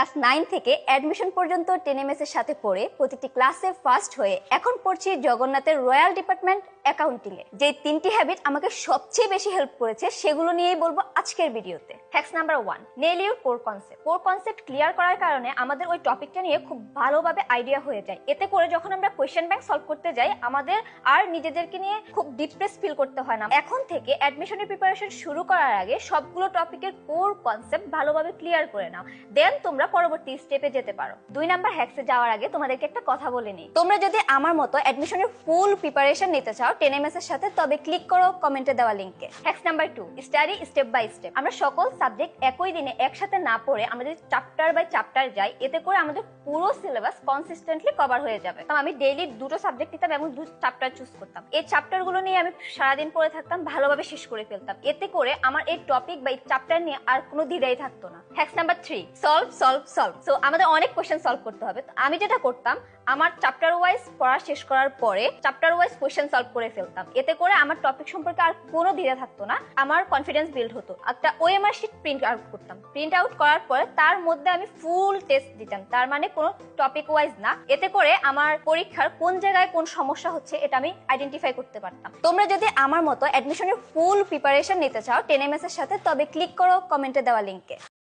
Class 9 থেকে admission পর্যন্ত 10 এর সাথে পড়ে প্রতিটি ক্লাসে ফার্স্ট হয়ে এখন পড়ছি জগন্নাথের রয়্যাল ডিপার্টমেন্ট অ্যাকাউন্টিং এ। যে 3টি হ্যাবিট আমাকে সবচেয়ে বেশি হেল্প করেছে সেগুলো নিয়েই বলবো আজকের ভিডিওতে। Hacks number 1, nail your core concept. Core concept clear করার কারণে আমাদের ওই টপিকটা নিয়ে খুব ভালোভাবে আইডিয়া হয়ে যায়। এতে করে যখন আমরা কোয়েশ্চেন ব্যাংক সলভ করতে যাই আমাদের আর নিজেদেরকে নিয়ে খুব ডিপ্রেস ফিল করতে হয় না। এখন থেকে অ্যাডমিশনের প্রিপারেশন শুরু করার আগে সবগুলো টপিকের কোর কনসেপ্ট ভালোভাবে ক্লিয়ার করে নাও, দেন তোমরা পরবর্তী স্টেপে যেতে পারো। 2 নাম্বার হ্যাক্সে যাওয়ার আগে তোমাদেরকে একটা কথা বলে নিই। তোমরা যদি আমার মতো অ্যাডমিশনের ফুল প্রিপারেশন নিতে চাও 10 এর সাথে, তবে ক্লিক করো কমেন্টে দেওয়া লিংকে। Hacks number 2, study step by step. আমরা সকল সাবজেক্ট একই দিনে একসাথে না পড়ে আমরা যদি চ্যাপ্টার বাই চ্যাপ্টার যাই, এতে করে আমাদের পুরো সিলেবাস কনসিস্টেন্টলি কভার হয়ে যাবে। আমি ডেইলি 2টো সাবজেক্ট নিতাম এবং 2 চ্যাপ্টার চুজ করতাম। এই চ্যাপ্টারগুলো নিয়ে আমি সারাদিন পড়ে থাকতাম, ভালোভাবে শেষ করে ফেলতাম। এতে করে আমার এই টপিক বা এই চ্যাপ্টার নিয়ে আর কোনো দ্বিধাই থাকতো না। Hacks number 3, solve solve solve. So আমাদের অনেক কোশ্চেন সলভ করতে হবে। তো আমি যেটা করতাম, আমার চ্যাপ্টার ওয়াইজ পড়া শেষ করার পরে চ্যাপ্টার ওয়াইজ কোশ্চেন সলভ করে ফেলতাম। এতে করে আমার টপিক সম্পর্কে আর কোনো দ্বিধা থাকতো না, আমার কনফিডেন্স বিল্ড হতো। একটা ওএমআর শিট প্রিন্ট আউট করতাম। প্রিন্ট আউট করার পরে তার মধ্যে আমি ফুল টেস্ট দিতাম, তার মানে কোনো টপিক ওয়াইজ না। এতে করে আমার পরীক্ষার কোন জায়গায় কোন সমস্যা হচ্ছে এটা আমি আইডেন্টিফাই করতে পারতাম। তোমরা যদি আমার মতো অ্যাডমিশনের ফুল প্রিপারেশন নিতে চাও 10 এর সাথে, তবে ক্লিক করো কমেন্টে দেওয়া লিংকে।